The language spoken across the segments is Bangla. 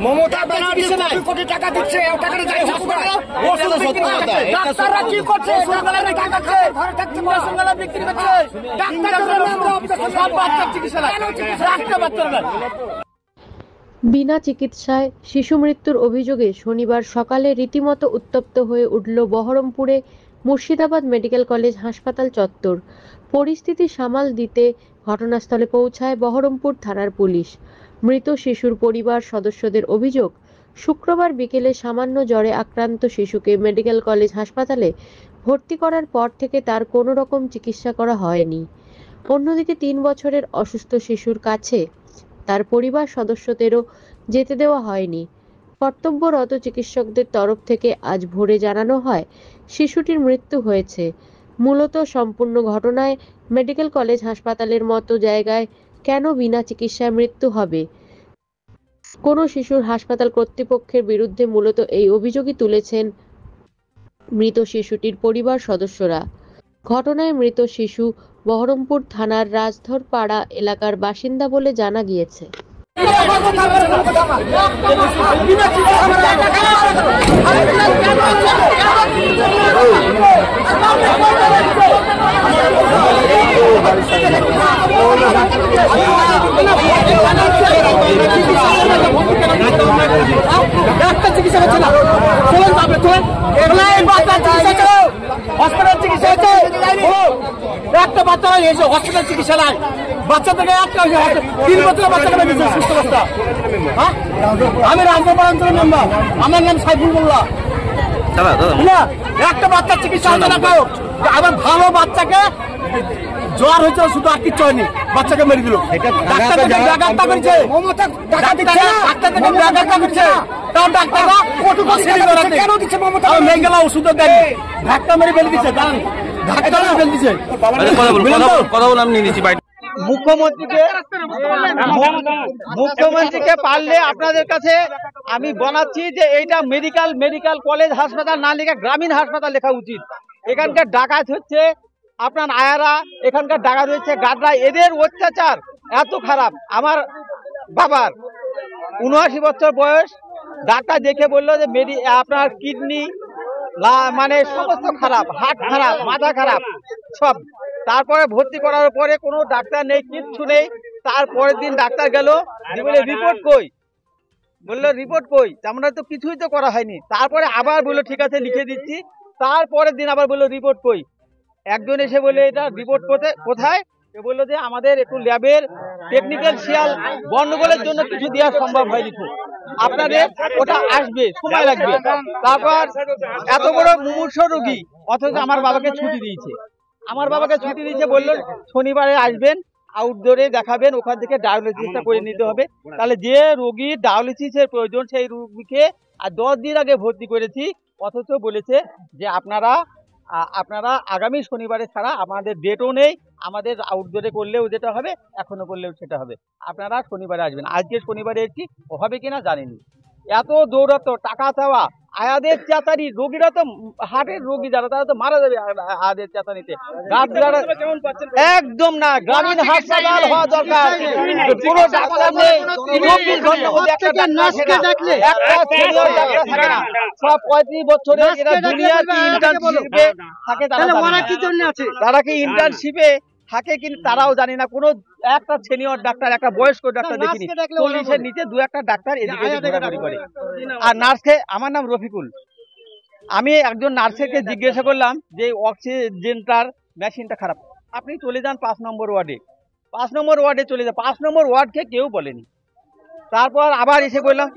মমতা ব্যানার্জি 2 কোটি টাকা দিচ্ছে, টাকাটা যাচ্ছে কোথায়? ডাক্তাররা কি করছে? ডাক্তাররা টাকা খায়, ঘরে থাকতে মেশিনগুলো বিক্রি করছে। ডাক্তাররা সব বাচ্চা চিকিৎসা রাখতে পারছে না। বিনা চিকিৎসায় শিশু মৃত্যুর অভিযোগে শনিবার সকালে রীতিমতো উত্তপ্ত হয়ে উঠল বহরমপুরে মুর্শিদাবাদ মেডিকেল কলেজ হাসপাতাল চত্বর। পরিস্থিতি সামাল দিতে ঘটনাস্থলে পৌঁছায় বহরমপুর থানার পুলিশ। মৃত শিশুর পরিবার সদস্যদের অভিযোগ, শুক্রবার বিকেলে সামান্য জ্বরে আক্রান্ত শিশুকে মেডিকেল কলেজ হাসপাতালে ভর্তি করার পর থেকে তার কোনো রকম চিকিৎসা করা হয়নি। অন্যদিকে 3 বছরের অসুস্থ শিশুর কাছে তার পরিবার সদস্যদেরও যেতে দেওয়া হয়নি। কর্তব্যরত চিকিৎসকদের তরফ থেকে আজ ভোরে জানানো হয় শিশুটির মৃত্যু হয়েছে। মূলত সম্পূর্ণ ঘটনায় মেডিকেল কলেজ হাসপাতালের মতো জায়গায় কেন বিনা চিকিৎসায় মৃত্যু হবে? কোনো শিশুর হাসপাতাল কর্তৃপক্ষের বিরুদ্ধে মূলত এই অভিযোগই তুলেছেন মৃত শিশুটির পরিবার সদস্যরা। ঘটনায় মৃত শিশু বহরমপুর থানার রাজধরপাড়া এলাকার বাসিন্দা বলে জানা গিয়েছে। চিকিৎসা হচ্ছে না, হসপিটাল চিকিৎসা হচ্ছে, একটা বাচ্চা এসে হসপিটাল চিকিৎসা নাই, বাচ্চা থেকে একটা 3 বছরের বাচ্চাকে সুস্থ অবস্থা। হ্যাঁ, আমি রামপুরপাড়া অঞ্চলের মেম্বার, আমার নাম সাইফুল মোল্লা। একটা বাচ্চার চিকিৎসা হচ্ছে না, আবার ভালো বাচ্চাকে জ্বর হয়েছে, শুধু আর কিছু হয়নি, বাচ্চাকে মেরে দিল। ডাক্তার থেকে ব্যাঘাতটা করছে, তাও ডাক্তাররা কেন দিচ্ছে? মমতা মেঘলা ওষুধ দেয়, ধাক্কা মেরে ফেলে দিচ্ছে, ধাক্কা মেরে ফেলে দিচ্ছে। কথা বলে আমি নিয়ে নিচ্ছি। মুখ্যমন্ত্রীকে পারলে আপনাদের কাছে আমি বলাচ্ছি যে এইটা মেডিকেল কলেজ হাসপাতাল না লিখে গ্রামীণ হাসপাতাল লেখা উচিত। এখানকার ডাকাত হচ্ছে আপনার আয়ারা, এখানকার ডাকাত হচ্ছে গাডরা, এদের অত্যাচার এত খারাপ। আমার বাবার 79 বছর বয়স, ডাক্তার দেখে বললো যে আপনার কিডনি মানে সমস্ত খারাপ, হার্ট খারাপ, মাথা খারাপ সব। তারপরে ভর্তি করার পরে কোনো ডাক্তার নেই, কিচ্ছু নেই। তারপরের দিন ডাক্তার গেল, বলে রিপোর্ট কই? বললো রিপোর্ট কই? আমরা তো কিছুই তো করা হয়নি। তারপরে আবার বললো ঠিক আছে লিখে দিচ্ছি। তারপরের দিন আবার বললো রিপোর্ট কই? একজন এসে বলে এটা রিপোর্ট কোথায়? বললো যে আমাদের একটু ল্যাবের টেকনিক্যাল গন্ডগোলের জন্য কিছু দেওয়া সম্ভব হয়নি, আপনাদের ওটা আসবে, সময় লাগবে। তারপর এত বড় মুমূর্ষু রোগী, অথচ আমার বাবাকে ছুটি দিয়েছে। বললো শনিবারে আসবেন, আউটডোরে দেখাবেন, ওখান থেকে ডায়ালিসিসটা করে নিতে হবে। তাহলে যে রোগীর ডায়ালিসিসের প্রয়োজন সেই রোগীকে আর 10 দিন আগে ভর্তি করেছি, অথচ বলেছে যে আপনারা আগামী শনিবারে ছাড়া আমাদের ডেটও নেই, আমাদের আউটডোরে করলেও যেটা হবে, এখনো করলেও সেটা হবে, আপনারা শনিবারে আসবেন। আজকে শনিবারে এসেছি, হবে কিনা জানিনি। এত দৌড়াতো, টাকা চাওয়া, আয়াদের চেতানি, রোগীরা তো হার্টের রোগী যারা তারা তো মারা যাবে আয়াদের চেতানিতে। একদম না, গ্রামীণ হাসপাতাল হওয়া দরকার। পুরো ডাক্তার নেই, 24 ঘন্টার মধ্যে একটা ডাক্তার থাকে না। সব 35 বছরের এরা দুনিয়াতে ইন্টার্নশিপে থাকে, তারা কি ইন্টার্নশিপে থাকে কিন্তু তারাও জানি না। কোনো একটা সিনিয়র ডাক্তার, একটা বয়স্ক ডাক্তার দেখিনি। 40-এর নিচে 2-একটা ডাক্তার এদিকে ঘোরাঘুরি করে। আর নার্সকে, আমার নাম রফিকুল, আমি একজন নার্সকে জিজ্ঞাসা করলাম যে অক্সিজেনটার মেশিনটা খারাপ, আপনি চলে যান 5 নম্বর ওয়ার্ডে। 5 নম্বর ওয়ার্ডে চলে যান, 5 নম্বর ওয়ার্ডকে কেউ বলেনি। তারপর আবার এসে বললাম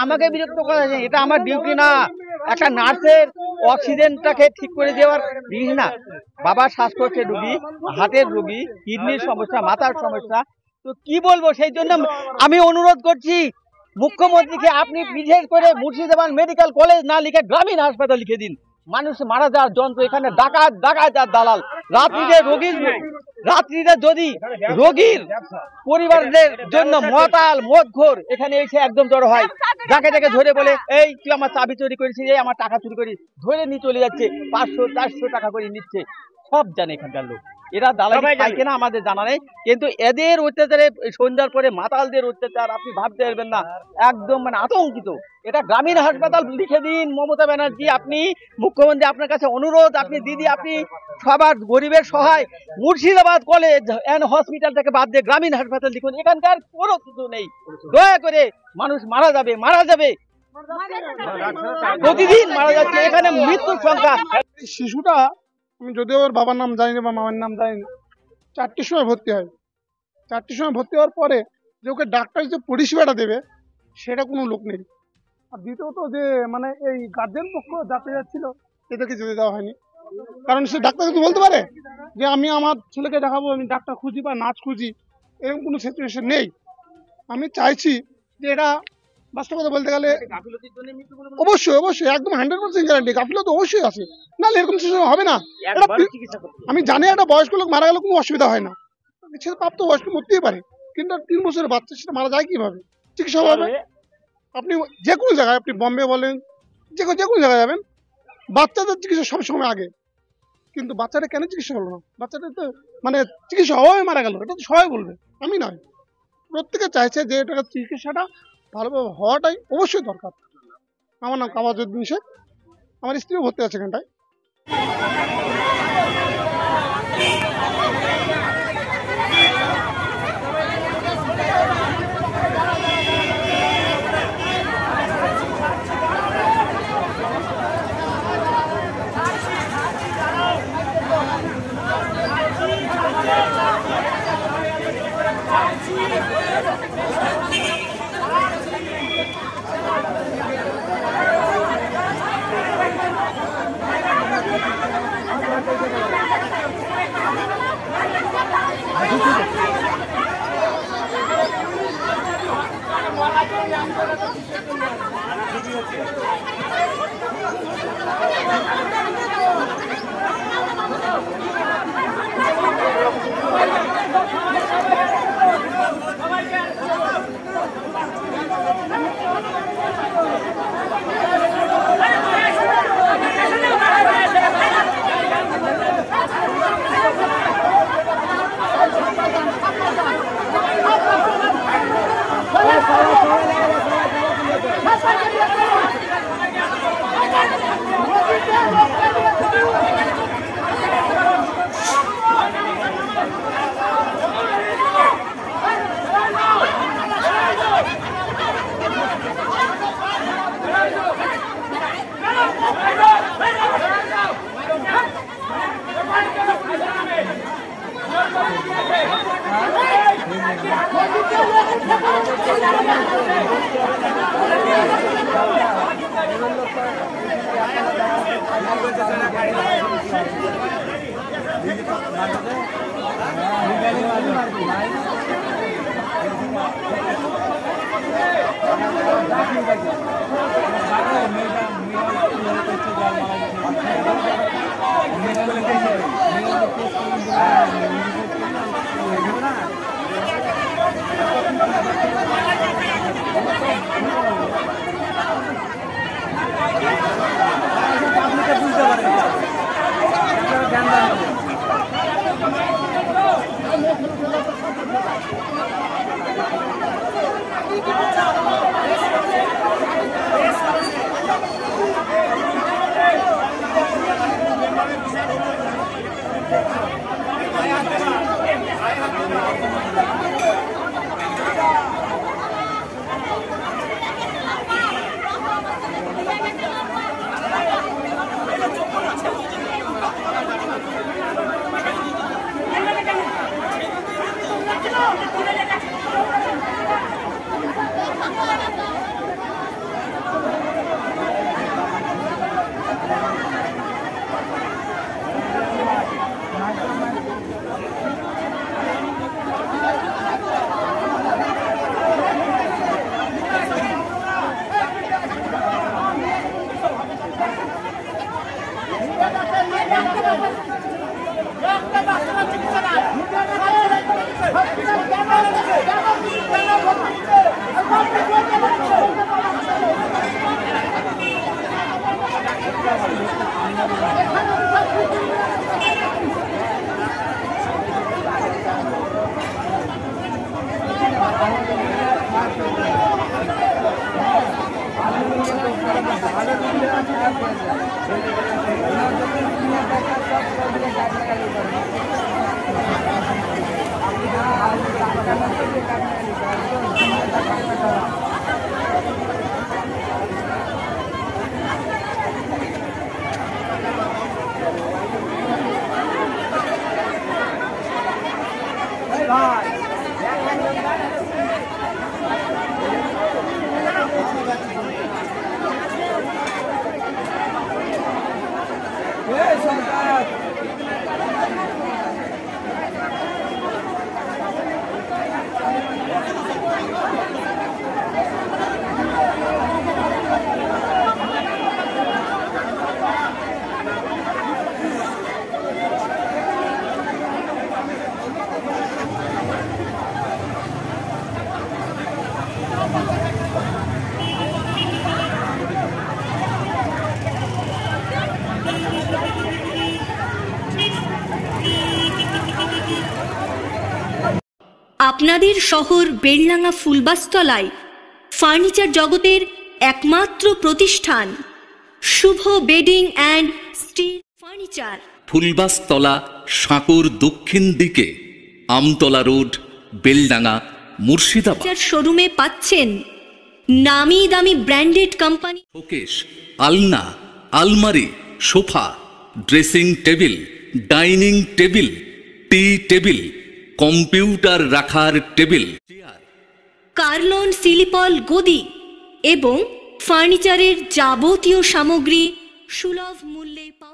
আমাকে বিরক্ত করা যায়, এটা আমার ডিউটি না। একটা নার্সের অক্সিজেনটাকে ঠিক করে দেওয়ার জিনিস না। বাবার শ্বাসকষ্টের রোগী, হার্টের রোগী, কিডনির সমস্যা, মাথার সমস্যা, তো কি বলবো? সেই জন্য আমি অনুরোধ করছি মুখ্যমন্ত্রীকে, আপনি বিশেষ করে মুর্শিদাবাদ মেডিকেল কলেজ না লিখে গ্রামীণ হাসপাতাল লিখে দিন। মানুষ মারা যাওয়ার যন্ত্র, এখানে ডাকাত আর দালাল। রাত্রিতে যদি রোগীর পরিবারদের জন্য মদঘোর এখানে এসে একদম জড়ো হয়, যাকে ধরে বলে এই তুই আমার চাবি চুরি করেছিস, এই আমার টাকা চুরি করিস, ধরে নিয়ে চলে যাচ্ছে, 500-400 টাকা করে নিচ্ছে। সব জানে এখানকার লোক। এরা দালালি খায় কিনা আমাদের জানা নেই, কিন্তু এদের অত্যাচারে সন্ধ্যার পরে মাতালদের অত্যাচার আপনি ভাবতে পারবেন না, একদম মানে আতঙ্কিত। এটা গ্রামীণ হাসপাতাল লিখে দিন মমতা ব্যানার্জি, আপনি মুখ্যমন্ত্রী, আপনার কাছে অনুরোধ, আপনি দিদি, আপনি সবার গরিবের সহায় মুর্শিদাবাদ কলেজ অ্যান্ড হসপিটাল থেকে বাদ দিয়ে গ্রামীণ হাসপাতাল লিখুন। এখানকার কোনো কিছু নেই, দয়া করে মানুষ মারা যাবে প্রতিদিন মারা যাচ্ছে, এখানে মৃত্যুর সংখ্যা। শিশুটা আমি যদিও ওর বাবার নাম জানি না বা মামার নাম জানি না, 4টের সময় ভর্তি হয়। 4টের সময় ভর্তি হওয়ার পরে যে ওকে ডাক্তার যে পরিষেবাটা দেবে সেটা কোনো লোক নেই। আর দ্বিতীয়ত যে মানে এই গার্জেন পক্ষ যাতে যাচ্ছিল এদেরকে যেতে দেওয়া হয়নি, কারণ সে ডাক্তার কিন্তু বলতে পারে যে আমি আমার ছেলেকে দেখাবো, আমি ডাক্তার খুঁজি বা নাচ খুঁজি, এরকম কোনো সিচুয়েশন নেই। আমি চাইছি যে এটা বাস্তব কথা বলতে গেলে অবশ্যই একদম 100% গ্যারান্টি, গাফিলতি অবশ্যই আছে, নাহলে এরকম সিচুয়েশন হবে না। আমি জানি একটা বয়স্ক লোক মারা গেলে কোনো অসুবিধা হয় না, সেটা প্রাপ্ত বয়স্ক মরতেই পারে, কিন্তু 3 বছরের বাচ্চা সেটা মারা যায় কিভাবে? চিকিৎসা হবে। আপনি যে কোনো জায়গায়, আপনি বম্বে বলেন, যে কোনো জায়গায় যাবেন, বাচ্চাদের চিকিৎসা সবসময় আগে, কিন্তু বাচ্চাটা কেন চিকিৎসা হলো না? বাচ্চাটা তো মানে চিকিৎসা হওয়াই মারা গেল, এটা তো সবাই বলবে, আমি নয়। প্রত্যেকে চাইছে যে এটা চিকিৎসাটা ভালোভাবে হওয়াটাই অবশ্যই দরকার। আমার নাম কামাজউদ্দিন শেখ, আমার স্ত্রীও ভর্তি আছে এখানটায়। আপনাদের শহর বেলডাঙ্গা ফুলবাসতলায় ফার্নিচার জগতের একমাত্র প্রতিষ্ঠান শুভ বেডিং অ্যান্ড স্টিল ফার্নিচার, ফুলবাসতলা, সাঁকোর দক্ষিণ দিকে, আমতলা রোড, বেলডাঙ্গা, মুর্শিদাবাদ। শোরুমে পাচ্ছেন নামি দামি ব্র্যান্ডেড কোম্পানি শোকেস, আলনা, আলমারি, sofa, dressing table, dining table, tea table, computer রাখার টেবিল, চেয়ার, কার্লন সিলিপল গদি এবং ফার্নিচারের যাবতীয় সামগ্রী সুলভ মূল্যে পাওয়া